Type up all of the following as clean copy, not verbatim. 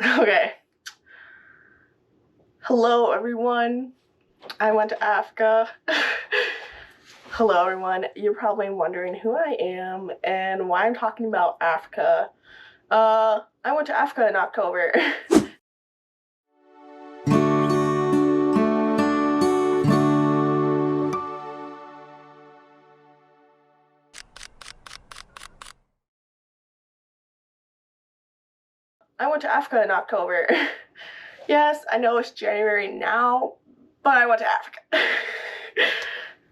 Okay. Hello, everyone. I went to Africa. Hello, everyone. You're probably wondering who I am and why I'm talking about Africa. I went to Africa in October. I went to Africa in October. Yes, I know it's January now, but I went to Africa.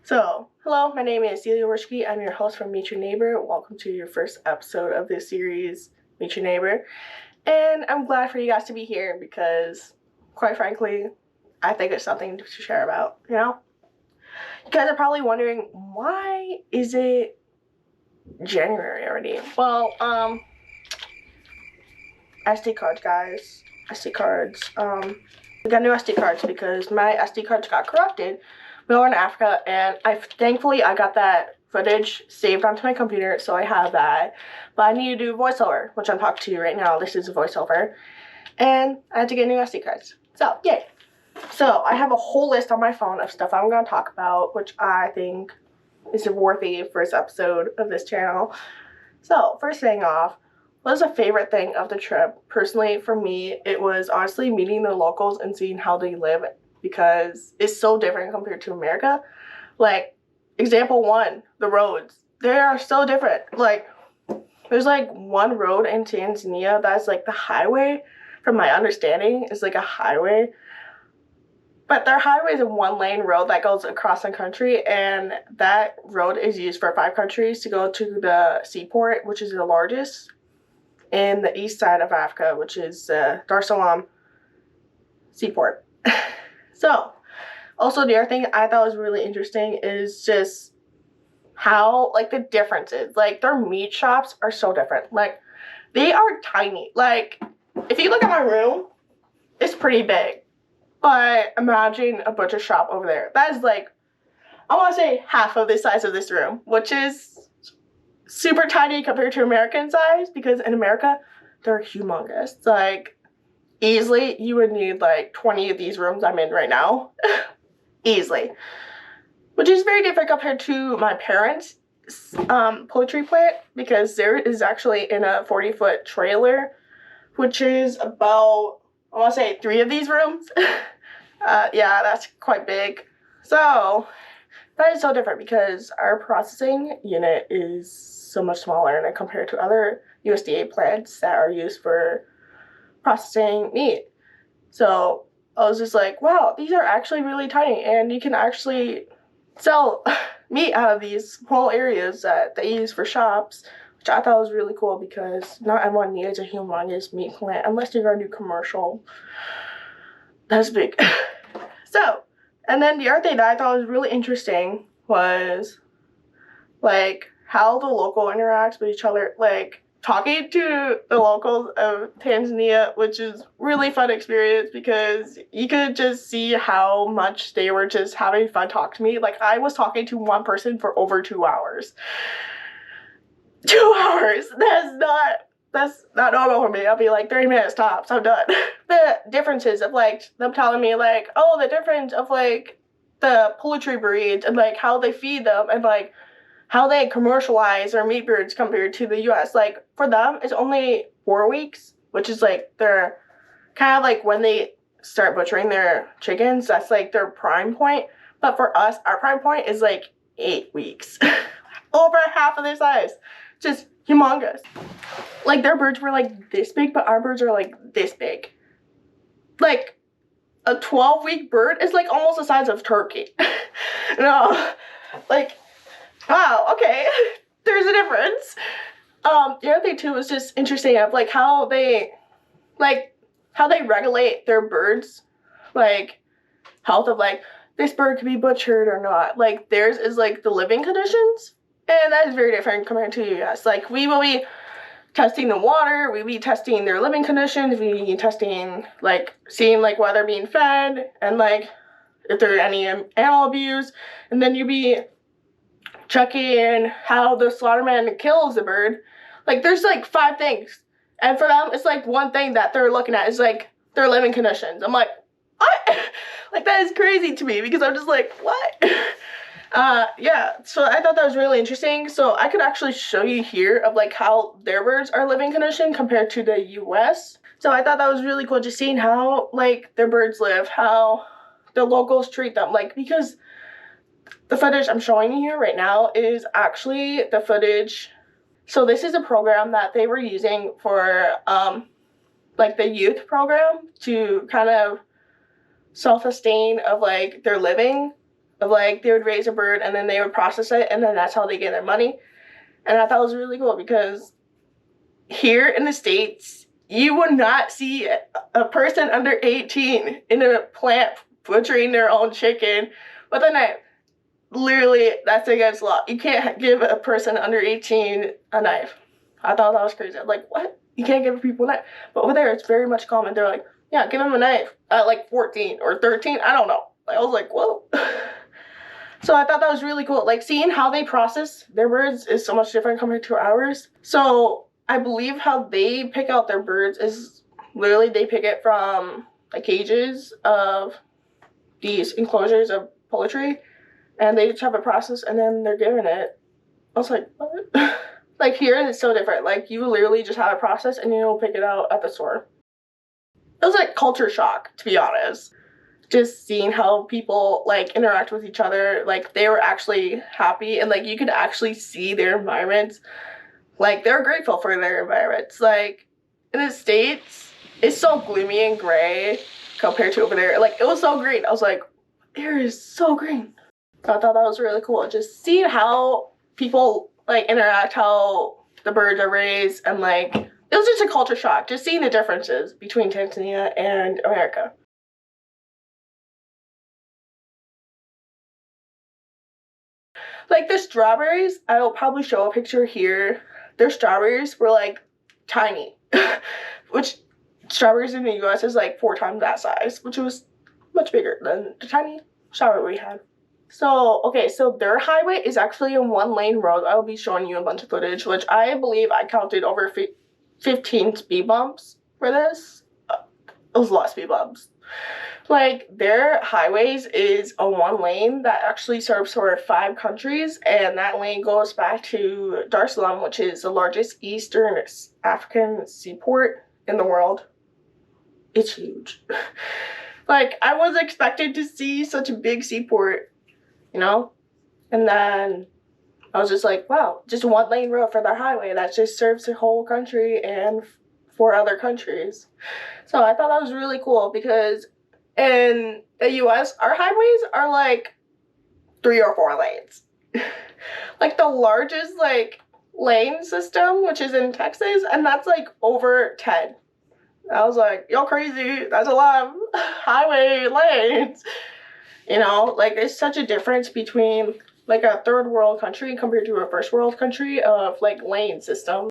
So, hello, my name is Celia Worshke. I'm your host from Meet Your Neighbor. Welcome to your first episode of this series, Meet Your Neighbor. And I'm glad for you guys to be here because, quite frankly, I think it's something to share about, you know? You guys are probably wondering, why is it January already? Well, SD cards, guys. SD cards. I got new SD cards because my SD cards got corrupted when I went to Africa, and thankfully I got that footage saved onto my computer, so I have that. But I need to do voiceover, which I'm talking to you right now. This is a voiceover. And I had to get new SD cards. So, yay. So, I have a whole list on my phone of stuff I'm going to talk about, which I think is a worthy first episode of this channel. So, first thing off, what was a favorite thing of the trip? Personally, for me, it was honestly meeting the locals and seeing how they live, because it's so different compared to America. Like, example one, the roads. They are so different. Like, there's like one road in Tanzania that's like the highway, from my understanding, is like a highway. But their highway is a one-lane road that goes across the country, and that road is used for 5 countries to go to the seaport, which is the largest in the east side of Africa, which is Dar es Salaam seaport. So, also the other thing I thought was really interesting is just how, like, the differences. Like, their meat shops are so different. Like, they are tiny. Like, if you look at my room, it's pretty big. But imagine a butcher shop over there. That is like, I want to say half of the size of this room, which is super tiny compared to American size, because in America, they're humongous. Like, easily, you would need like 20 of these rooms I'm in right now. Easily. Which is very different compared to my parents' poultry plant, because there is actually in a 40-foot trailer, which is about, I want to say, 3 of these rooms. Yeah, that's quite big. So, that is so different because our processing unit is so much smaller and compared to other USDA plants that are used for processing meat. So, I was just like, wow, these are actually really tiny, and you can actually sell meat out of these small areas that they use for shops, which I thought was really cool because not everyone needs a humongous meat plant unless you're going to do commercial. That's big. So, and then the other thing that I thought was really interesting was, like, how the local interacts with each other, like, talking to the locals of Tanzania, which is really fun experience because you could just see how much they were just having fun talking to me. Like, I was talking to one person for over 2 hours. 2 hours! That's not normal for me. I'll be like 30 minutes tops, I'm done. The differences of, like, them telling me, like, oh, the difference of, like, the poultry breeds and, like, how they feed them and, like, how they commercialize their meat birds compared to the US. Like, for them, it's only 4 weeks, which is, like, their, kind of like when they start butchering their chickens, that's, like, their prime point. But for us, our prime point is, like, 8 weeks. Over half of their size. Just humongous. Like, their birds were, like, this big, but our birds are, like, this big. Like, a 12-week bird is, like, almost the size of turkey. No. Like, wow, okay. There's a difference. The other thing, too, is just interesting of, like, how they regulate their birds. Like, health of, like, this bird could be butchered or not. Like, theirs is, like, the living conditions. And that is very different compared to the US. Like, we will be testing the water, we be testing their living conditions, we be testing, like, seeing, like, whether they're being fed, and, like, if there are any animal abuse, and then you be checking how the slaughterman kills the bird. Like, there's, like, 5 things And for them, it's like one thing that they're looking at is like their living conditions. I'm like, what? Like, that is crazy to me because I'm just like, what? Yeah, so I thought that was really interesting. So I could actually show you here of like how their birds are living condition compared to the US. So I thought that was really cool, just seeing how like their birds live, how the locals treat them. Like, because the footage I'm showing you here right now is actually the footage. So this is a program that they were using for like the youth program to kind of self-sustain of like their living, of like they would raise a bird and then they would process it and then that's how they get their money. And I thought it was really cool because here in the States, you would not see a person under 18 in a plant butchering their own chicken with a knife. Literally, that's against law. You can't give a person under 18 a knife. I thought that was crazy. I'm like, what? You can't give people a knife? But over there, it's very much common. They're like, yeah, give them a knife at like 14 or 13. I don't know. Like, I was like, whoa. So I thought that was really cool. Like, seeing how they process their birds is so much different compared to ours. So I believe how they pick out their birds is literally they pick it from the cages of these enclosures of poultry. And they just have a process and then they're given it. I was like, what? Like, here it's so different. Like, you literally just have a process and you'll pick it out at the store. It was like culture shock, to be honest. Just seeing how people like interact with each other. Like, they were actually happy and like you could actually see their environments. Like, they're grateful for their environments. Like, in the States, it's so gloomy and gray compared to over there. Like, it was so green. I was like, air is so green. I thought that was really cool. Just seeing how people like interact, how the birds are raised, and like it was just a culture shock. Just seeing the differences between Tanzania and America. Like the strawberries, I will probably show a picture here. Their strawberries were like tiny, which strawberries in the US is like 4 times that size, which was much bigger than the tiny strawberry we had. So, okay, so their highway is actually a 1-lane road. I'll be showing you a bunch of footage, which I believe I counted over 15 speed bumps for this. It was a lot of speed bumps. Like, their highways is a 1-lane that actually serves for 5 countries, and that lane goes back to Dar es Salaam, which is the largest Eastern African seaport in the world. It's huge. Like, I was expected to see such a big seaport, you know? And then I was just like, wow, just 1-lane road for their highway that just serves the whole country and 4 other countries. So I thought that was really cool because in the US, our highways are like 3 or 4 lanes. Like the largest like lane system, which is in Texas, and that's like over 10. I was like, y'all crazy. That's a lot of highway lanes. You know, like there's such a difference between like a 3rd world country compared to a 1st world country of like lane system.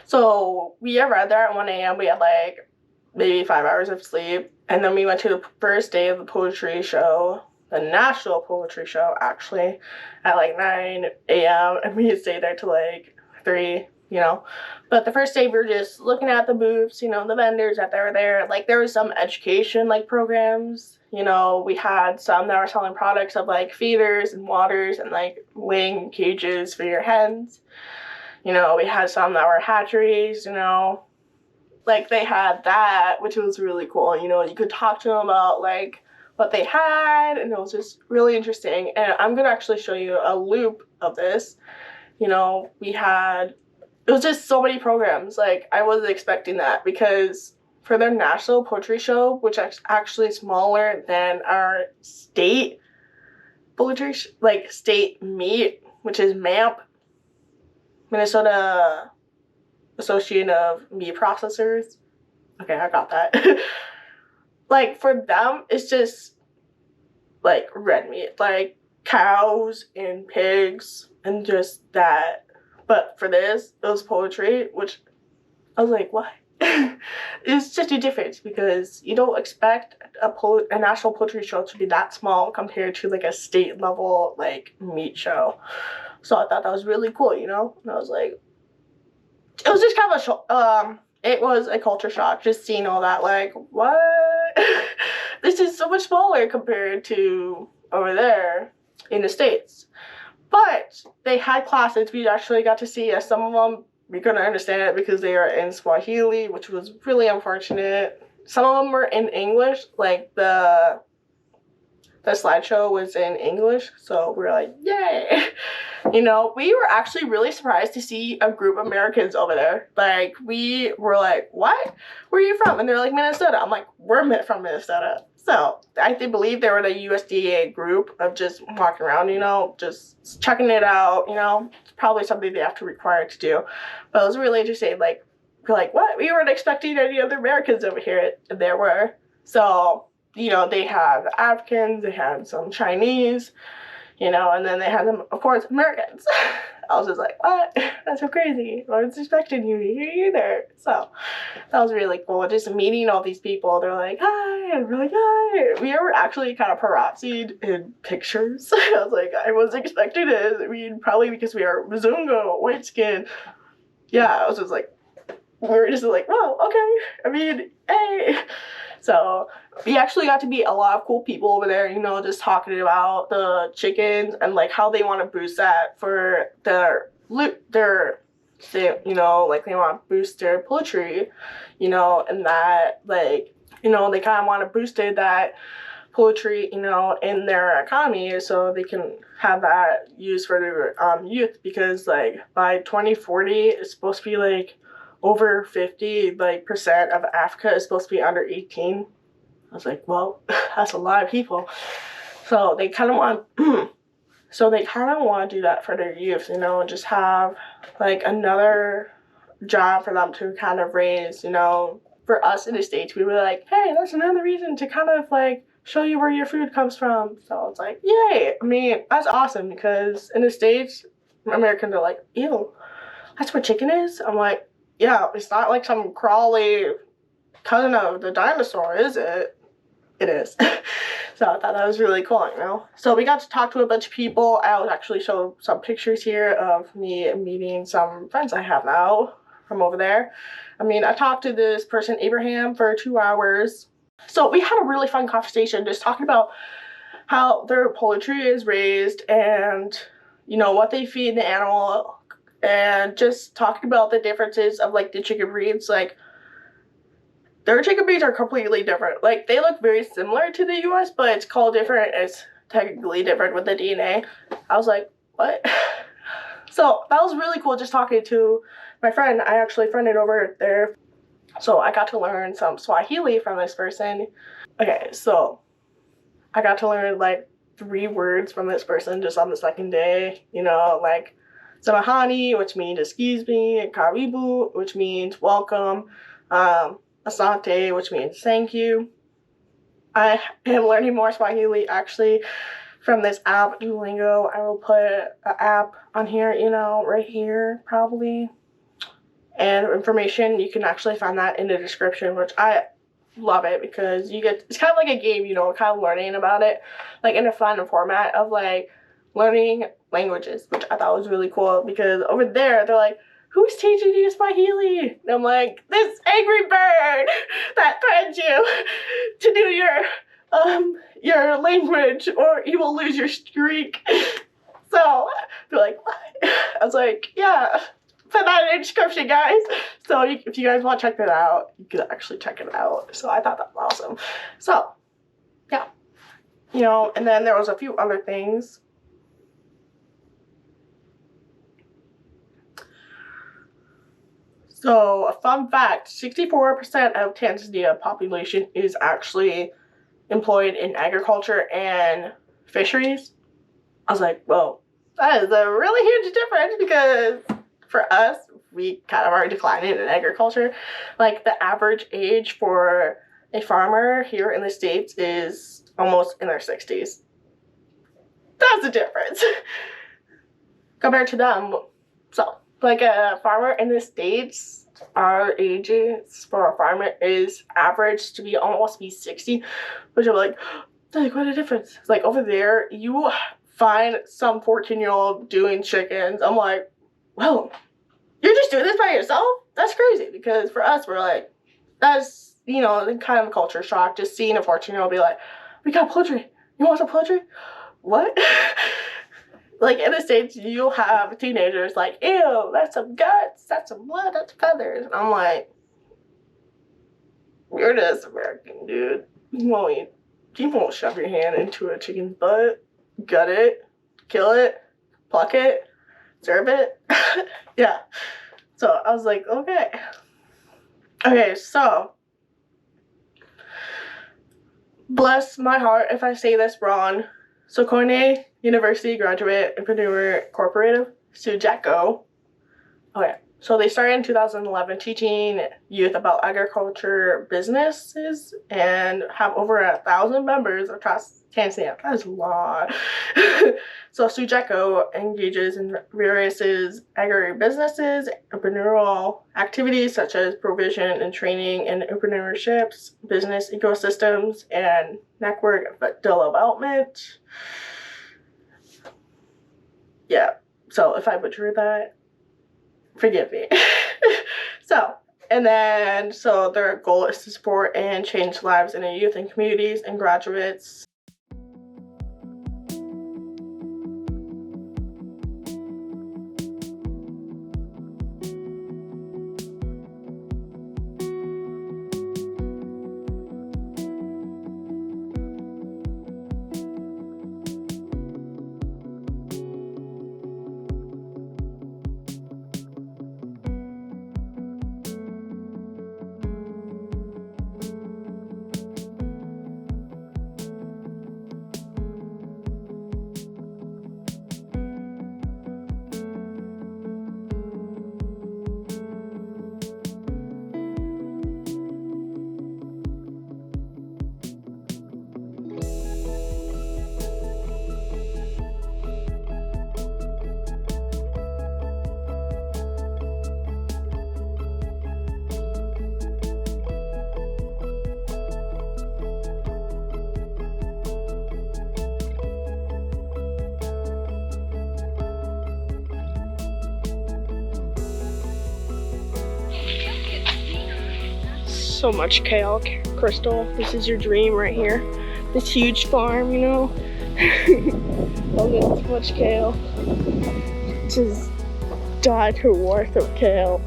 So we arrived there at 1 a.m. We had like maybe 5 hours of sleep. And then we went to the first day of the poetry show, the National Poetry Show actually, at like 9 a.m. And we stayed there till like 3, you know. But the first day we were just looking at the booths, you know, the vendors that they were there. Like there was some education like programs. You know, we had some that were selling products of like feeders and waters and like laying cages for your hens. You know, we had some that were hatcheries, you know. Like they had that, which was really cool. You know, you could talk to them about like what they had, and it was just really interesting. And I'm gonna actually show you a loop of this. You know, we had, it was just so many programs. Like I wasn't expecting that because for their National Poultry Show, which is actually smaller than our state poultry, like state meat, which is MAMP, Minnesota Association of Meat Processors. Okay, I got that. Like for them, it's just like red meat, like cows and pigs and just that. But for this, it was poultry, which I was like, what? It's such a difference because you don't expect a national poultry show to be that small compared to like a state level like meat show. So I thought that was really cool, you know. And I was like, it was just kind of it was a culture shock just seeing all that. Like, what? This is so much smaller compared to over there in the States. But they had classes we actually got to see. Some of them we couldn't understand it because they are in Swahili, which was really unfortunate. Some of them were in English, like the slideshow was in English, so we were like, yay! You know, we were actually really surprised to see a group of Americans over there. Like, we were like, what? Where are you from? And they're like, Minnesota. I'm like, we're from Minnesota. So, I believe they were the USDA group of just walking around, you know, just checking it out, you know. It's probably something they have to require to do. But it was really interesting. Like, we're like, what? We weren't expecting any other Americans over here. And there were. So, you know, they had Africans, they had some Chinese, you know, and then they had them, of course, Americans. I was just like, what? That's so crazy. I was expecting you here either. So that was really cool. Just meeting all these people. They're like, hi. And we're like, hi. We were actually kind of parazzied in pictures. I was like, I wasn't expecting it. I mean, probably because we are Mzungu, white skin. Yeah, I was just like, we were just like, whoa, okay. I mean, hey. So we actually got to meet a lot of cool people over there, you know, just talking about the chickens and like how they want to boost that for their you know, like they want to boost their poultry, you know, and that like, you know, they kind of want to boost that poultry, you know, in their economy so they can have that used for their youth, because like by 2040 it's supposed to be like over 50% of Africa is supposed to be under 18. I was like, well, that's a lot of people. So they kind of want to do that for their youth, you know, and just have like another job for them to kind of raise, you know. For us in the States, we were like, hey, that's another reason to kind of like show you where your food comes from. So it's like, yay. I mean, that's awesome, because in the States, Americans are like, ew, that's what chicken is? I'm like, yeah, it's not like some crawly cousin of the dinosaur, is it? It is. So I thought that was really cool, you know? So we got to talk to a bunch of people. I'll actually show some pictures here of me meeting some friends I have now from over there. I mean, I talked to this person, Abraham, for 2 hours. So we had a really fun conversation just talking about how their poultry is raised and, you know, what they feed the animal, and just talking about the differences of like the chicken breeds. Like, their chicken breeds are completely different. Like, they look very similar to the US, but it's called different. It's technically different with the DNA. I was like, what? So that was really cool just talking to my friend. I actually friended over there. So I got to learn some Swahili from this person. Okay, so I got to learn like 3 words from this person just on the second day. You know, like Samahani, which means excuse me, and Karibu, which means welcome, Asante, which means thank you. I am learning more Swahili actually from this app, Duolingo. I will put an app on here, you know, right here probably. And information, you can actually find that in the description, which I love it, because you get, it's kind of like a game, you know, kind of learning about it, like in a fun format of like learning languages, which I thought was really cool, because over there, they're like, who's teaching you Swahili? And I'm like, this angry bird that threatens you to do your language or you will lose your streak. So they're like, what? I was like, yeah, put that in the description, guys. So if you guys want to check that out, you can actually check it out. So I thought that was awesome. So yeah, you know, and then there was a few other things. So, a fun fact, 64% of Tanzania population is actually employed in agriculture and fisheries. I was like, whoa, that is a really huge difference, because for us, we kind of are declining in agriculture. Like, the average age for a farmer here in the States is almost in their 60s. That's a difference compared to them. So, like a farmer in the States, our ages for a farmer is average to be almost 60, which I'm like what a difference. Like over there, you find some 14-year-old doing chickens. I'm like, well, you're just doing this by yourself? That's crazy, because for us, we're like, that's, you know, kind of a culture shock, just seeing a 14-year-old be like, we got poultry. You want some poultry? What? Like, in the States, you'll have teenagers like, ew, that's some guts, that's some blood, that's feathers. And I'm like, you're just American, dude. You won't shove your hand into a chicken's butt, gut it, kill it, pluck it, serve it. Yeah. So I was like, okay. Okay, so bless my heart if I say this wrong. SUGECO University Graduate Entrepreneur Cooperative, SUGECO. Okay, so they started in 2011 teaching youth about agriculture businesses and have over 1,000 members across Tanzania. That is a lot. So SUGECO engages in various agribusinesses, entrepreneurial activities such as provision and training in entrepreneurships, business ecosystems, and network development. Yeah, so if I butchered that, forgive me. So their goal is to support and change lives in the youth and communities and graduates. So much kale, Crystal. This is your dream right here. This huge farm, you know. Look at this much kale. Just died her worth of kale.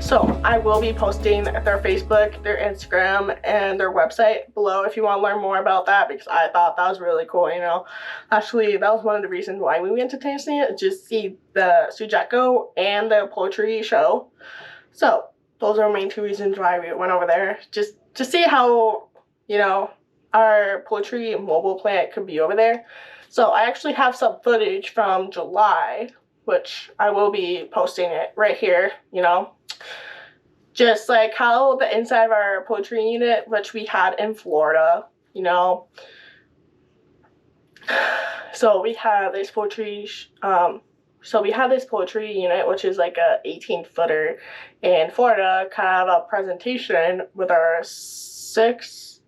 So I will be posting their Facebook, their Instagram, and their website below if you want to learn more about that, because I thought that was really cool, you know. Actually, that was one of the reasons why we went to Tanzania, just see the SUGECO and the poultry show. So those are the main two reasons why we went over there, just to see how, you know, our poultry mobile plant could be over there. So I actually have some footage from July, which I will be posting it right here, you know. Just like how the inside of our poultry unit, which we had in Florida, you know. So we have this poultry, unit, which is like a 18-footer in Florida, kind of a presentation with our 6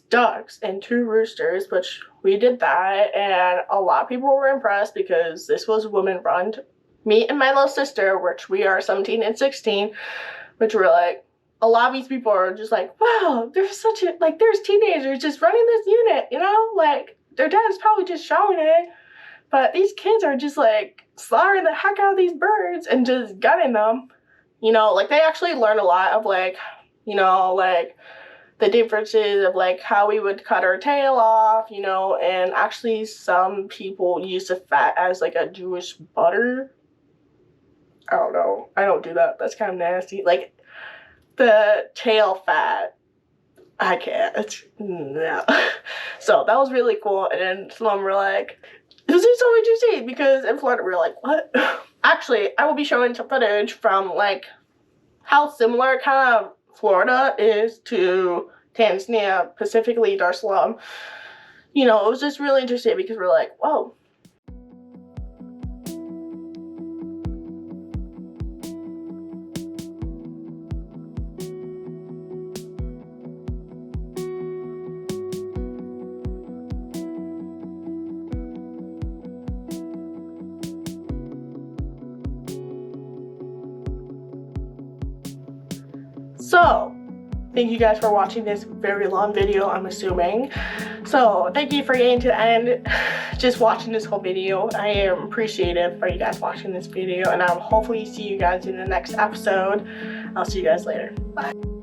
ducks and 2 roosters, which we did that, and a lot of people were impressed because this was women-run. Me and my little sister, which we are 17 and 16, which were like, a lot of these people are just like, wow, there's teenagers just running this unit, you know? Like, their dad's probably just showing it, but these kids are just like slaughtering the heck out of these birds and just gutting them. You know, like, they actually learn a lot of, like, you know, like, the differences of, like, how we would cut our tail off, you know, and actually some people use the fat as, like, a Jewish butter. I don't know. I don't do that. That's kind of nasty. Like, the tail fat, I can't. No. So that was really cool. And then some of them were like, this is so interesting, because in Florida we were like, what? Actually, I will be showing some footage from, like, how similar kind of Florida is to Tanzania, specifically Dar es Salaam. You know, it was just really interesting because we're like, whoa. So, thank you guys for watching this very long video, I'm assuming. So, thank you for getting to the end, just watching this whole video. I am appreciative for you guys watching this video, and I'll hopefully see you guys in the next episode. I'll see you guys later. Bye.